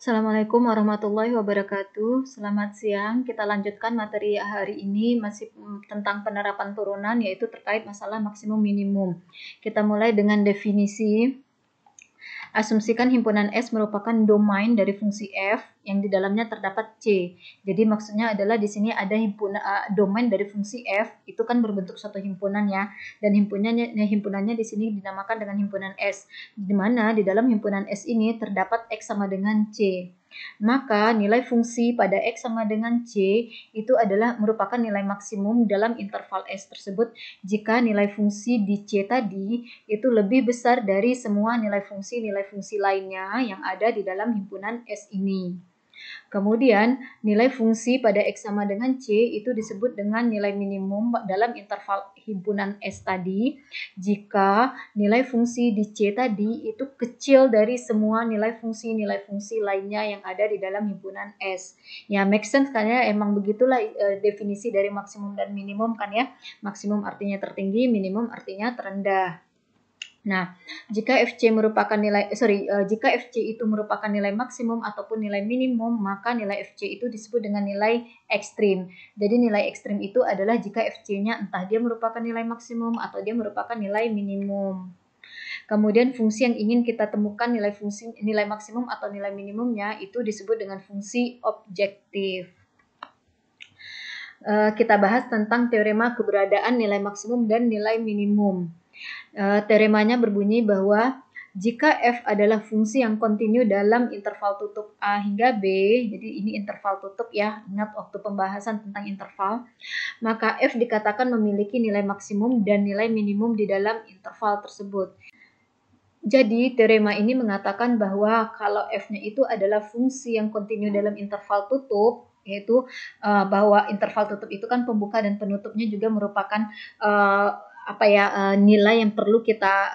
Assalamualaikum warahmatullahi wabarakatuh. Selamat siang. Kita lanjutkan materi hari ini masih tentang penerapan turunan, yaitu terkait masalah maksimum minimum. Kita mulai dengan definisi. Asumsikan himpunan S merupakan domain dari fungsi f yang di dalamnya terdapat C. Jadi maksudnya adalah di sini ada domain dari fungsi f, itu kan berbentuk suatu himpunan ya, dan himpunannya di sini dinamakan dengan himpunan S, di mana di dalam himpunan S ini terdapat X sama dengan C. Maka nilai fungsi pada X sama dengan C itu adalah merupakan nilai maksimum dalam interval S tersebut jika nilai fungsi di C tadi itu lebih besar dari semua nilai fungsi lainnya yang ada di dalam himpunan S ini. Kemudian, nilai fungsi pada X sama dengan C itu disebut dengan nilai minimum dalam interval himpunan S tadi jika nilai fungsi di C tadi itu kecil dari semua nilai fungsi lainnya yang ada di dalam himpunan S. Ya, make sense kan ya, emang begitulah definisi dari maksimum dan minimum kan ya. Maksimum artinya tertinggi, minimum artinya terendah. Nah, jika FC itu merupakan nilai maksimum ataupun nilai minimum, maka nilai FC itu disebut dengan nilai ekstrim. Jadi nilai ekstrim itu adalah jika FC-nya entah dia merupakan nilai maksimum atau dia merupakan nilai minimum. Kemudian fungsi yang ingin kita temukan nilai maksimum atau nilai minimumnya itu disebut dengan fungsi objektif. Kita bahas tentang teorema keberadaan nilai maksimum dan nilai minimum. Teoremanya berbunyi bahwa jika f adalah fungsi yang kontinu dalam interval tutup A hingga B, jadi ini interval tutup ya, ingat waktu pembahasan tentang interval, maka f dikatakan memiliki nilai maksimum dan nilai minimum di dalam interval tersebut. Jadi teorema ini mengatakan bahwa kalau f-nya itu adalah fungsi yang kontinu dalam interval tutup, yaitu bahwa interval tutup itu kan pembuka dan penutupnya juga merupakan nilai yang perlu kita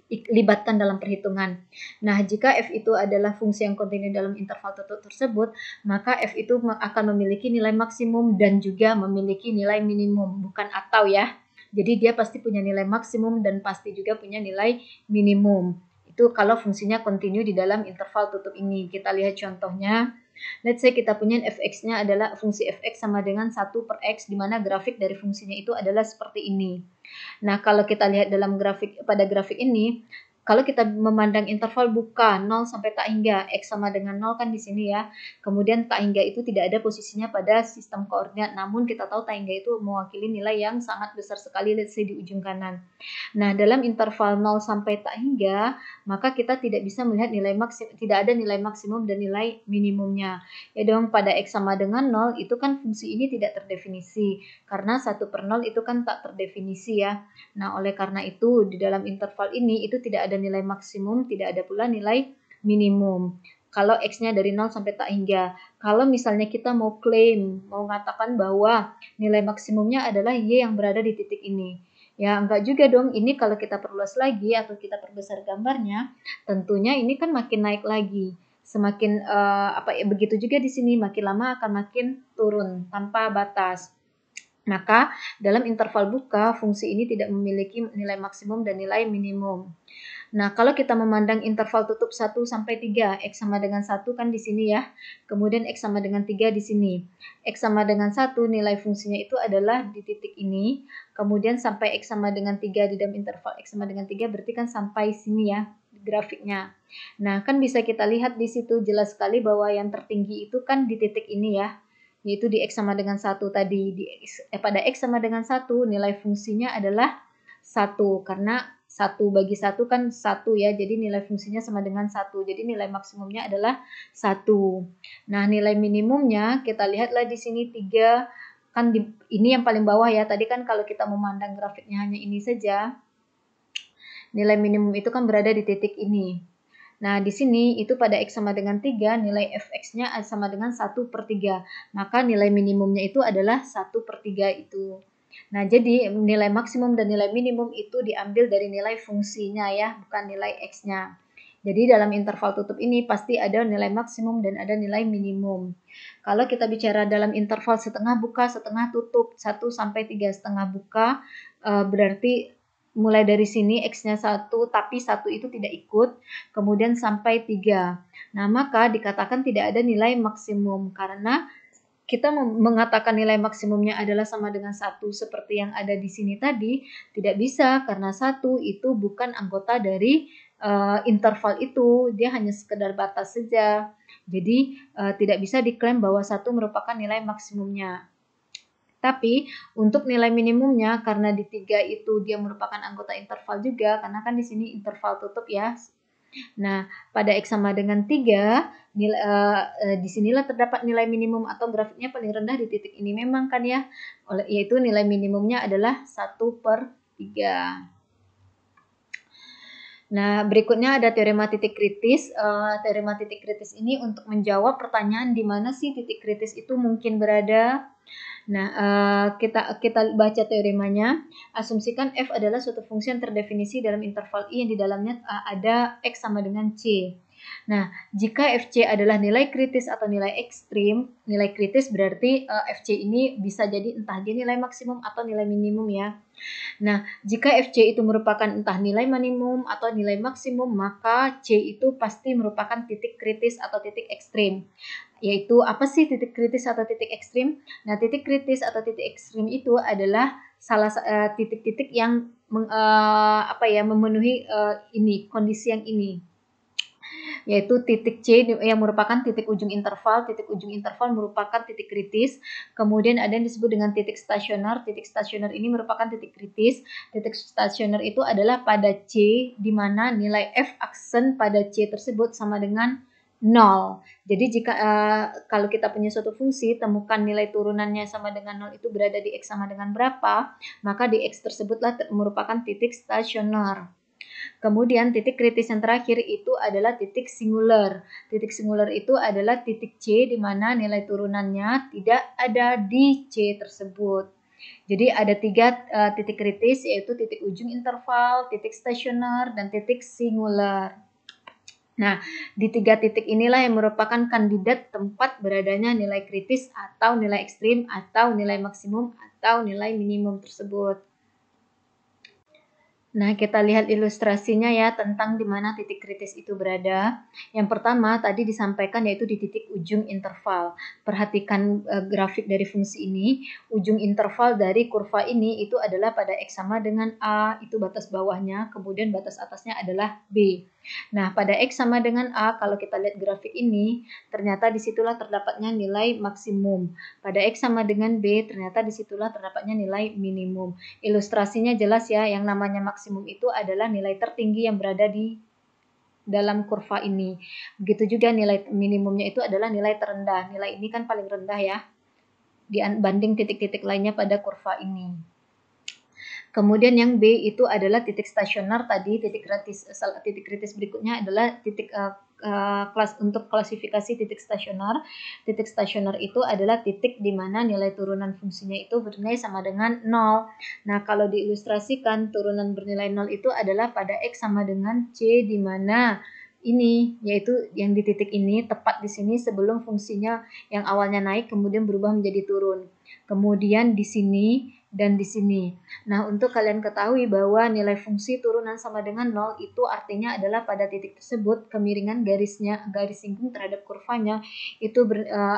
libatkan dalam perhitungan. Nah, jika f itu adalah fungsi yang kontinu dalam interval tutup tersebut, maka f itu akan memiliki nilai maksimum dan juga memiliki nilai minimum, bukan atau ya. Jadi dia pasti punya nilai maksimum dan pasti juga punya nilai minimum. Itu kalau fungsinya kontinu di dalam interval tutup ini. Kita lihat contohnya. Let's say kita punya fx-nya adalah fungsi fx sama dengan 1 per x, di mana grafik dari fungsinya itu adalah seperti ini. Nah, kalau kita lihat pada grafik ini, kalau kita memandang interval buka 0 sampai tak hingga, x sama dengan 0 kan di sini ya. Kemudian tak hingga itu tidak ada posisinya pada sistem koordinat, namun kita tahu tak hingga itu mewakili nilai yang sangat besar sekali, let's say di ujung kanan. Nah, dalam interval 0 sampai tak hingga, maka kita tidak bisa melihat tidak ada nilai maksimum dan nilai minimumnya. Ya dong, pada x sama dengan 0 itu kan fungsi ini tidak terdefinisi, karena 1 per 0 itu kan tak terdefinisi ya. Nah, oleh karena itu di dalam interval ini itu tidak ada nilai maksimum, tidak ada pula nilai minimum. Kalau x-nya dari 0 sampai tak hingga. Kalau misalnya kita mau mengatakan bahwa nilai maksimumnya adalah y yang berada di titik ini. Ya, enggak juga dong. Ini kalau kita perluas lagi atau kita perbesar gambarnya, tentunya ini kan makin naik lagi. Semakin begitu juga di sini, makin lama akan makin turun tanpa batas. Maka dalam interval buka, fungsi ini tidak memiliki nilai maksimum dan nilai minimum. Nah, kalau kita memandang interval tutup 1 sampai 3, x sama dengan 1 kan di sini ya. Kemudian x sama dengan 3 di sini. X sama dengan 1 nilai fungsinya itu adalah di titik ini. Kemudian sampai x sama dengan 3 di dalam interval x sama dengan 3 berarti kan sampai sini ya grafiknya. Nah, kan bisa kita lihat di situ jelas sekali bahwa yang tertinggi itu kan di titik ini ya, yaitu di x sama dengan 1 tadi. Pada x sama dengan 1 nilai fungsinya adalah 1 karena 1 bagi 1 kan 1 ya, jadi nilai fungsinya sama dengan 1, jadi nilai maksimumnya adalah 1. Nah, nilai minimumnya kita lihatlah di sini 3, kan ini yang paling bawah ya, tadi kan kalau kita memandang grafiknya hanya ini saja, nilai minimum itu kan berada di titik ini. Nah, di sini itu pada x sama dengan 3, nilai fx-nya sama dengan 1 per 3. Maka nilai minimumnya itu adalah 1 per 3 itu. Nah, jadi nilai maksimum dan nilai minimum itu diambil dari nilai fungsinya ya, bukan nilai x-nya. Jadi dalam interval tutup ini pasti ada nilai maksimum dan ada nilai minimum. Kalau kita bicara dalam interval setengah buka, setengah tutup, 1 sampai 3 setengah buka, berarti mulai dari sini X-nya 1, tapi 1 itu tidak ikut, kemudian sampai 3. Nah, maka dikatakan tidak ada nilai maksimum karena kita mengatakan nilai maksimumnya adalah sama dengan 1 seperti yang ada di sini tadi, tidak bisa karena 1 itu bukan anggota dari interval itu, dia hanya sekedar batas saja. Jadi tidak bisa diklaim bahwa 1 merupakan nilai maksimumnya. Tapi untuk nilai minimumnya karena di 3 itu dia merupakan anggota interval juga karena kan di sini interval tutup ya. Nah, pada X sama dengan 3, di sinilah terdapat nilai minimum atau grafiknya paling rendah di titik ini memang kan ya, yaitu nilai minimumnya adalah 1/3. Nah, berikutnya ada teorema titik kritis. Teorema titik kritis ini untuk menjawab pertanyaan di mana sih titik kritis itu mungkin berada. Nah, kita baca teoremanya. Asumsikan f adalah suatu fungsi yang terdefinisi dalam interval i yang di dalamnya ada x sama dengan c. Nah, jika fc adalah nilai kritis atau nilai ekstrim, nilai kritis berarti fc ini bisa jadi entah dia nilai maksimum atau nilai minimum ya. Nah, jika fc itu merupakan entah nilai minimum atau nilai maksimum, maka c itu pasti merupakan titik kritis atau titik ekstrim. Yaitu apa sih titik kritis atau titik ekstrim? Nah, titik kritis atau titik ekstrim itu adalah salah titik-titik yang memenuhi ini kondisi yang ini, yaitu titik C yang merupakan titik ujung interval. Titik ujung interval merupakan titik kritis. Kemudian ada yang disebut dengan titik stasioner. Titik stasioner ini merupakan titik kritis. Titik stasioner itu adalah pada C, di mana nilai f aksen pada C tersebut sama dengan 0. Jadi jika kalau kita punya suatu fungsi, temukan nilai turunannya sama dengan 0 itu berada di X sama dengan berapa, maka di X tersebutlah merupakan titik stasioner. Kemudian titik kritis yang terakhir itu adalah titik singular. Titik singular itu adalah titik C di mana nilai turunannya tidak ada di C tersebut. Jadi ada 3 titik kritis, yaitu titik ujung interval, titik stasioner, dan titik singular. Nah, di 3 titik inilah yang merupakan kandidat tempat beradanya nilai kritis atau nilai ekstrim atau nilai maksimum atau nilai minimum tersebut. Nah, kita lihat ilustrasinya ya tentang di mana titik kritis itu berada. Yang pertama tadi disampaikan yaitu di titik ujung interval. Perhatikan grafik dari fungsi ini. Ujung interval dari kurva ini itu adalah pada X sama dengan A, itu batas bawahnya, kemudian batas atasnya adalah B. Nah, pada X sama dengan A, kalau kita lihat grafik ini, ternyata disitulah terdapatnya nilai maksimum. Pada X sama dengan B, ternyata disitulah terdapatnya nilai minimum. Ilustrasinya jelas ya, yang namanya maksimum itu adalah nilai tertinggi yang berada di dalam kurva ini. Begitu juga nilai minimumnya itu adalah nilai terendah. Nilai ini kan paling rendah ya, dibanding titik-titik lainnya pada kurva ini. Kemudian yang B itu adalah titik stasioner tadi, titik kritis berikutnya adalah titik untuk klasifikasi titik stasioner. Titik stasioner itu adalah titik di mana nilai turunan fungsinya itu bernilai sama dengan 0. Nah, kalau diilustrasikan turunan bernilai 0 itu adalah pada X sama dengan C di mana ini, yaitu yang di titik ini, tepat di sini sebelum fungsinya yang awalnya naik kemudian berubah menjadi turun. Kemudian di sini dan di sini. Nah, untuk kalian ketahui bahwa nilai fungsi turunan sama dengan 0 itu artinya adalah pada titik tersebut kemiringan garis singgung terhadap kurvanya itu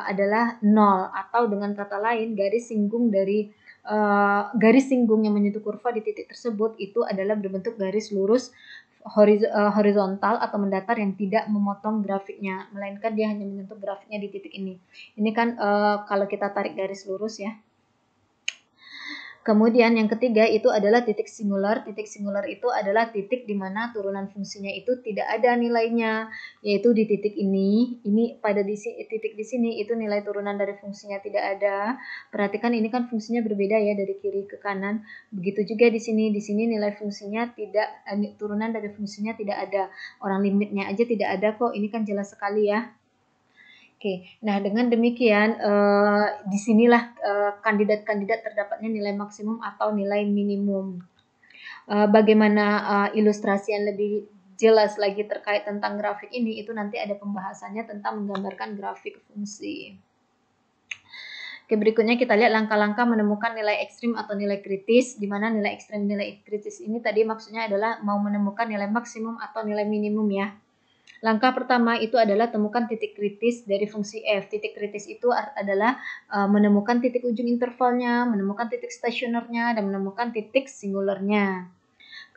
adalah 0, atau dengan kata lain garis singgung yang menyentuh kurva di titik tersebut itu adalah berbentuk garis lurus horizontal atau mendatar yang tidak memotong grafiknya, melainkan dia hanya menyentuh grafiknya di titik ini. Ini kan kalau kita tarik garis lurus ya. Kemudian yang ketiga itu adalah titik singular. Titik singular itu adalah titik di mana turunan fungsinya itu tidak ada nilainya, yaitu di titik ini. Ini pada titik di sini itu nilai turunan dari fungsinya tidak ada. Perhatikan ini kan fungsinya berbeda ya dari kiri ke kanan. Begitu juga di sini. Di sini nilai fungsinya turunan dari fungsinya tidak ada. Orang limitnya aja tidak ada kok. Ini kan jelas sekali ya. Oke, nah dengan demikian disinilah kandidat-kandidat terdapatnya nilai maksimum atau nilai minimum. Bagaimana ilustrasi yang lebih jelas lagi terkait tentang grafik ini, itu nanti ada pembahasannya tentang menggambarkan grafik fungsi. Oke, berikutnya kita lihat langkah-langkah menemukan nilai ekstrim atau nilai kritis, di mana nilai ekstrim nilai kritis ini tadi maksudnya adalah mau menemukan nilai maksimum atau nilai minimum ya. Langkah pertama itu adalah temukan titik kritis dari fungsi f. Titik kritis itu adalah menemukan titik ujung intervalnya, menemukan titik stasionernya, dan menemukan titik singulernya.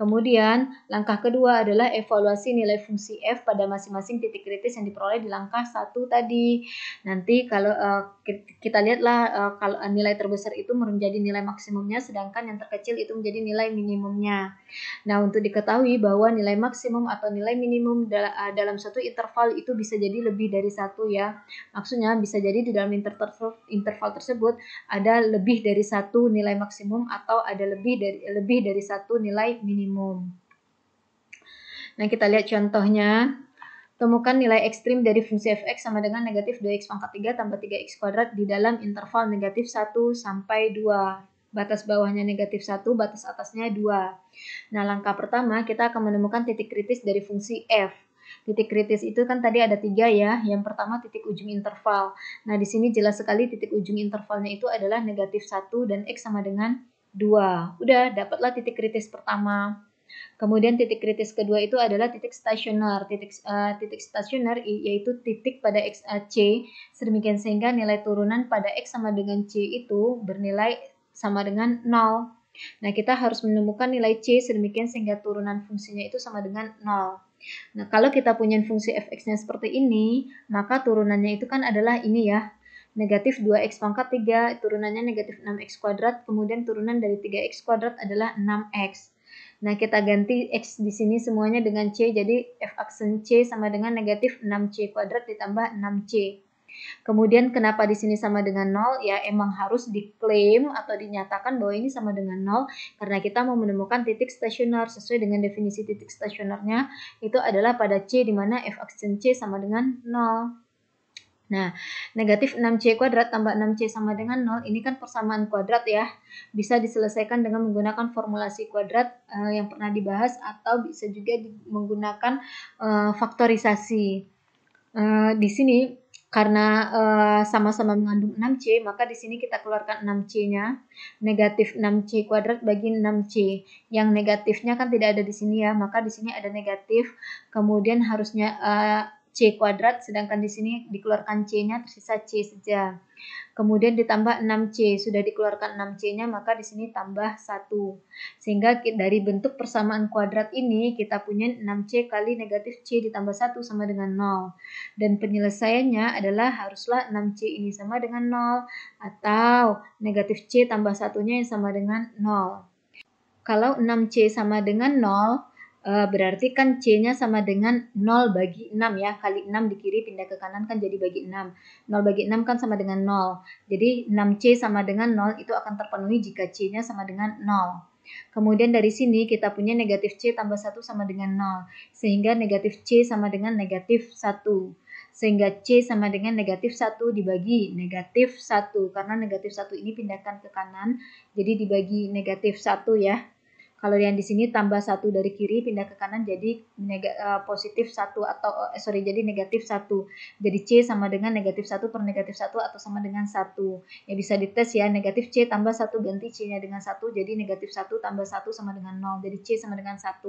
Kemudian, langkah kedua adalah evaluasi nilai fungsi f pada masing-masing titik kritis yang diperoleh di langkah 1 tadi. Nanti kalau kita lihatlah kalau nilai terbesar itu menjadi nilai maksimumnya, sedangkan yang terkecil itu menjadi nilai minimumnya. Nah, untuk diketahui bahwa nilai maksimum atau nilai minimum dalam satu interval itu bisa jadi lebih dari satu ya. Maksudnya bisa jadi di dalam interval tersebut ada lebih dari satu nilai maksimum atau ada lebih dari satu nilai minimum. Nah, kita lihat contohnya. Temukan nilai ekstrim dari fungsi f(x) sama dengan negatif 2x pangkat 3 tambah 3x kuadrat di dalam interval negatif 1 sampai 2. Batas bawahnya negatif 1, batas atasnya 2. Nah, langkah pertama kita akan menemukan titik kritis dari fungsi f. Titik kritis itu kan tadi ada 3 ya. Yang pertama titik ujung interval. Nah, di sini jelas sekali titik ujung intervalnya itu adalah negatif 1 dan x sama dengan 2. Udah, dapatlah titik kritis pertama. Kemudian titik kritis kedua itu adalah titik stasioner. Titik stasioner yaitu titik pada x c, sedemikian sehingga nilai turunan pada x sama dengan c itu bernilai sama dengan 0. Nah, kita harus menemukan nilai c sedemikian sehingga turunan fungsinya itu sama dengan 0. Nah, kalau kita punya fungsi f(x)-nya seperti ini, maka turunannya itu kan adalah ini ya. Negatif 2x pangkat 3, turunannya negatif 6x kuadrat, kemudian turunan dari 3x kuadrat adalah 6x. Nah, kita ganti x di sini semuanya dengan c, jadi f aksen c sama dengan negatif 6c kuadrat ditambah 6c. Kemudian kenapa di sini sama dengan 0? Ya emang harus diklaim atau dinyatakan bahwa ini sama dengan 0 karena kita mau menemukan titik stasioner. Sesuai dengan definisi titik stasionernya itu adalah pada c di mana f aksen c sama dengan 0. Nah, negatif 6c kuadrat tambah 6c sama dengan 0, ini kan persamaan kuadrat ya. Bisa diselesaikan dengan menggunakan formulasi kuadrat yang pernah dibahas atau bisa juga menggunakan faktorisasi. Di sini karena sama-sama mengandung 6c, maka di sini kita keluarkan 6c-nya. Negatif 6c kuadrat bagi 6c. Yang negatifnya kan tidak ada di sini ya, maka di sini ada negatif. Kemudian harusnya c kuadrat, sedangkan di sini dikeluarkan c-nya, tersisa c saja. Kemudian ditambah 6c, sudah dikeluarkan 6c-nya, maka di sini tambah 1. Sehingga dari bentuk persamaan kuadrat ini, kita punya 6c kali negatif c ditambah 1 sama dengan 0. Dan penyelesaiannya adalah haruslah 6c ini sama dengan 0, atau negatif c tambah 1-nya yang sama dengan 0. Kalau 6c sama dengan 0, berarti kan c-nya sama dengan 0 bagi 6 ya, kali 6 di kiri pindah ke kanan kan jadi bagi 6. 0 bagi 6 kan sama dengan 0. Jadi 6c sama dengan 0 itu akan terpenuhi jika c-nya sama dengan 0. Kemudian dari sini kita punya negatif c tambah 1 sama dengan 0. Sehingga negatif c sama dengan negatif 1. Sehingga c sama dengan negatif 1 dibagi negatif 1. Karena negatif 1 ini pindahkan ke kanan, jadi dibagi negatif 1 ya. Kalau yang di sini tambah 1 dari kiri pindah ke kanan jadi positif 1 atau jadi negatif 1. Jadi C sama dengan negatif 1 per negatif 1 atau sama dengan 1. Ya bisa dites ya, negatif C tambah 1 ganti C-nya dengan 1 jadi negatif 1 tambah 1 sama dengan 0. Jadi C sama dengan 1.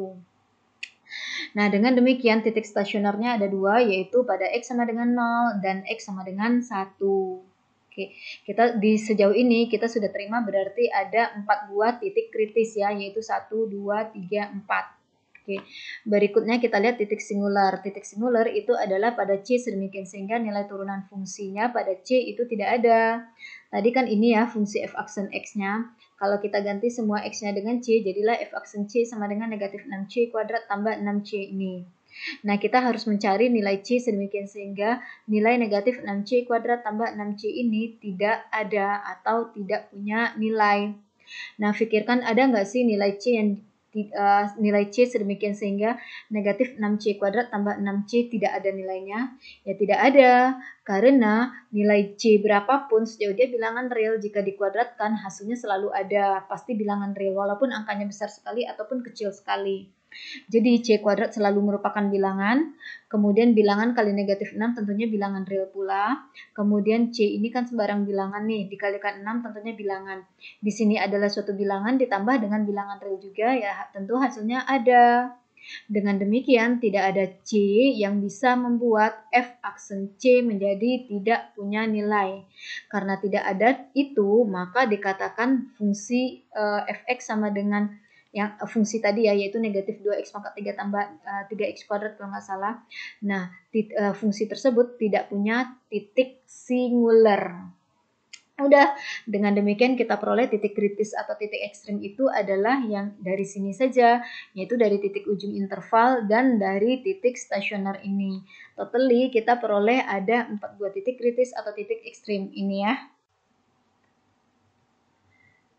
Nah, dengan demikian titik stasionernya ada 2 yaitu pada X sama dengan 0 dan X sama dengan 1. Oke, kita di sejauh ini kita sudah terima berarti ada 4 buah titik kritis ya, yaitu 1, 2, 3, 4. Oke, berikutnya kita lihat titik singular. Titik singular itu adalah pada C sedemikian sehingga nilai turunan fungsinya pada C itu tidak ada. Tadi kan ini ya fungsi f aksen X-nya. Kalau kita ganti semua X-nya dengan C, jadilah f aksen C sama dengan negatif 6C kuadrat tambah 6C ini. Nah, kita harus mencari nilai C sedemikian sehingga nilai negatif 6C kuadrat tambah 6C ini tidak ada atau tidak punya nilai. Nah, pikirkan ada nggak sih nilai C yang nilai C sedemikian sehingga negatif 6C kuadrat tambah 6C tidak ada nilainya? Ya tidak ada, karena nilai C berapapun sejauh dia bilangan real jika dikuadratkan hasilnya selalu ada, pasti bilangan real walaupun angkanya besar sekali ataupun kecil sekali. Jadi C kuadrat selalu merupakan bilangan, Kemudian bilangan kali negatif 6 tentunya bilangan real pula. Kemudian C ini kan sembarang bilangan nih, dikalikan 6 tentunya bilangan. Di sini adalah suatu bilangan ditambah dengan bilangan real juga, ya tentu hasilnya ada. Dengan demikian, tidak ada C yang bisa membuat f aksen C menjadi tidak punya nilai. Karena tidak ada itu, maka dikatakan fungsi fx sama dengan yang fungsi tadi ya, yaitu negatif 2x pangkat 3 tambah 3x kuadrat kalau nggak salah. Nah, fungsi tersebut tidak punya titik singular. Udah, dengan demikian kita peroleh titik kritis atau titik ekstrim itu adalah yang dari sini saja, yaitu dari titik ujung interval dan dari titik stasioner ini. Totally kita peroleh ada 4 buah titik kritis atau titik ekstrim ini ya.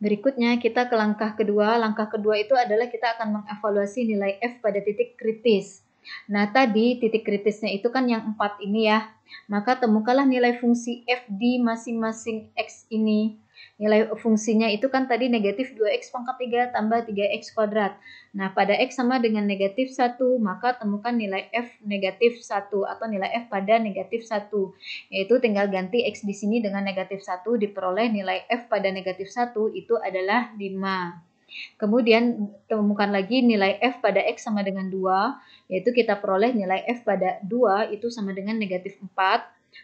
Berikutnya kita ke langkah kedua. Langkah kedua itu adalah kita akan mengevaluasi nilai f pada titik kritis. Nah, tadi titik kritisnya itu kan yang 4 ini ya. Maka temukanlah nilai fungsi f di masing-masing x ini. Nilai fungsinya itu kan tadi negatif 2x pangkat 3 tambah 3x kuadrat. Nah, pada x sama dengan negatif 1, maka temukan nilai f negatif 1 atau nilai f pada negatif 1. Yaitu tinggal ganti x di sini dengan negatif 1, diperoleh nilai f pada negatif 1 itu adalah 5. Kemudian temukan lagi nilai f pada x sama dengan 2, yaitu kita peroleh nilai f pada 2 itu sama dengan negatif 4.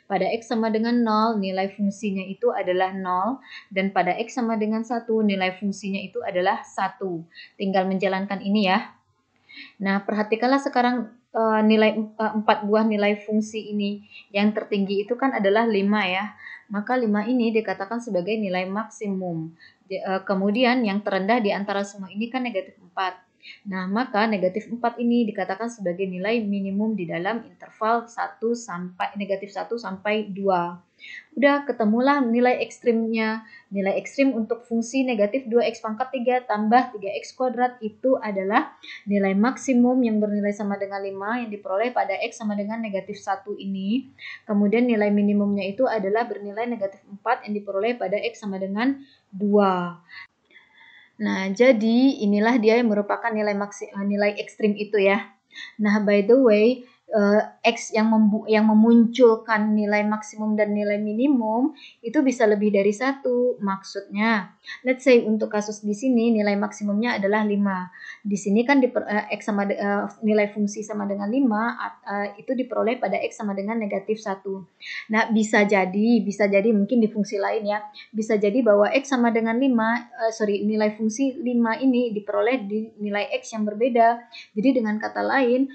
Pada x sama dengan 0, nilai fungsinya itu adalah 0. Dan pada x sama dengan 1, nilai fungsinya itu adalah 1. Tinggal menjalankan ini ya. Nah, perhatikanlah sekarang nilai 4 buah nilai fungsi ini. Yang tertinggi itu kan adalah 5 ya. Maka 5 ini dikatakan sebagai nilai maksimum. Kemudian yang terendah di antara semua ini kan negatif 4. Nah, maka negatif 4 ini dikatakan sebagai nilai minimum di dalam interval 1 sampai negatif 1 sampai 2. Udah ketemulah nilai ekstrimnya. Nilai ekstrim untuk fungsi negatif 2x pangkat 3 tambah 3x kuadrat itu adalah nilai maksimum yang bernilai sama dengan 5 yang diperoleh pada x sama dengan negatif 1 ini. Kemudian nilai minimumnya itu adalah bernilai negatif 4 yang diperoleh pada x sama dengan 2. Nah, jadi inilah dia yang merupakan nilai ekstrim itu ya. Nah, by the way, X yang memunculkan nilai maksimum dan nilai minimum itu bisa lebih dari 1. Maksudnya, let's say untuk kasus di sini nilai maksimumnya adalah 5. Di sini kan X sama nilai fungsi sama dengan 5 itu diperoleh pada X sama dengan negatif 1. Nah, bisa jadi mungkin di fungsi lain ya. Bisa jadi bahwa X sama dengan 5, nilai fungsi 5 ini diperoleh di nilai X yang berbeda. Jadi dengan kata lain,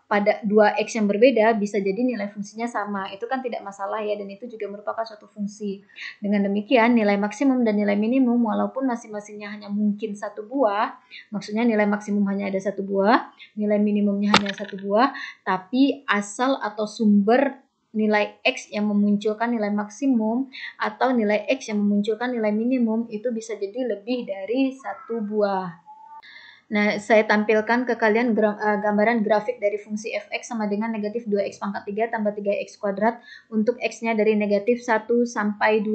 pada 2x yang berbeda bisa jadi nilai fungsinya sama. Itu kan tidak masalah ya, dan itu juga merupakan suatu fungsi. Dengan demikian nilai maksimum dan nilai minimum walaupun masing-masingnya hanya mungkin 1 buah, maksudnya nilai maksimum hanya ada 1 buah, nilai minimumnya hanya 1 buah, tapi asal atau sumber nilai X yang memunculkan nilai maksimum atau nilai X yang memunculkan nilai minimum itu bisa jadi lebih dari 1 buah. Nah, saya tampilkan ke kalian gambaran grafik dari fungsi fx sama dengan negatif 2x pangkat 3 tambah 3x kuadrat untuk x-nya dari negatif 1 sampai 2.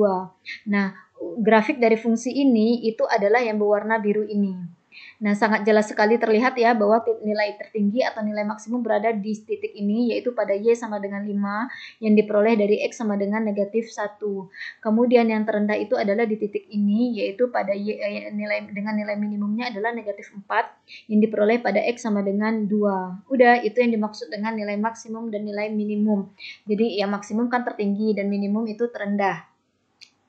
Nah, grafik dari fungsi ini itu adalah yang berwarna biru ini. Nah, sangat jelas sekali terlihat ya bahwa nilai tertinggi atau nilai maksimum berada di titik ini, yaitu pada Y sama dengan 5 yang diperoleh dari X sama dengan negatif 1. Kemudian yang terendah itu adalah di titik ini, yaitu pada Y dengan nilai minimumnya adalah negatif 4 yang diperoleh pada X sama dengan 2. Udah, itu yang dimaksud dengan nilai maksimum dan nilai minimum. Jadi yang maksimum kan tertinggi dan minimum itu terendah.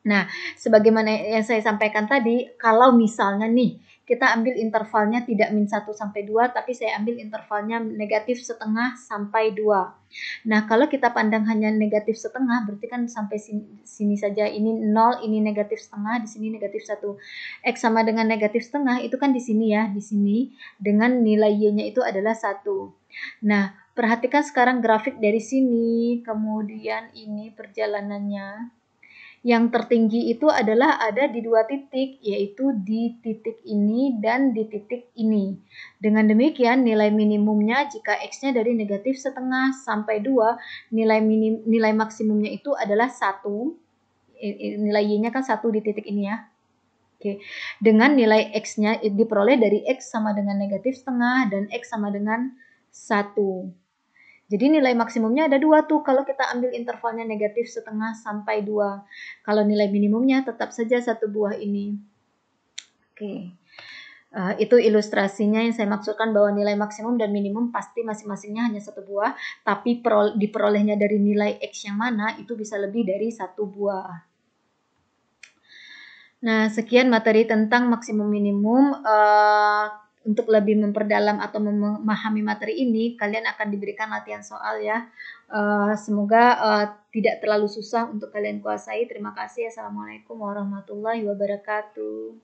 Nah, sebagaimana yang saya sampaikan tadi, kalau misalnya nih, kita ambil intervalnya tidak min 1 sampai 2, tapi saya ambil intervalnya negatif setengah sampai 2. Nah, kalau kita pandang hanya negatif setengah, berarti kan sampai sini saja. Ini 0, ini negatif setengah, di sini negatif 1. X sama dengan negatif setengah, itu kan di sini ya, di sini. Dengan nilai Y-nya itu adalah 1. Nah, perhatikan sekarang grafik dari sini, kemudian ini perjalanannya. Yang tertinggi itu adalah ada di 2 titik, yaitu di titik ini dan di titik ini. Dengan demikian, nilai minimumnya jika X-nya dari negatif setengah sampai 2, nilai maksimumnya itu adalah 1. Nilai Y-nya kan 1 di titik ini ya. Oke. Dengan nilai X-nya diperoleh dari X sama dengan negatif setengah dan X sama dengan 1. Jadi nilai maksimumnya ada 2 tuh kalau kita ambil intervalnya negatif setengah sampai 2. Kalau nilai minimumnya tetap saja 1 buah ini. Oke. Itu ilustrasinya yang saya maksudkan bahwa nilai maksimum dan minimum pasti masing-masingnya hanya 1 buah, tapi diperolehnya dari nilai X yang mana itu bisa lebih dari 1 buah. Nah, sekian materi tentang maksimum minimum. Untuk lebih memperdalam atau memahami materi ini, kalian akan diberikan latihan soal ya. Semoga tidak terlalu susah untuk kalian kuasai. Terima kasih. Assalamualaikum warahmatullahi wabarakatuh.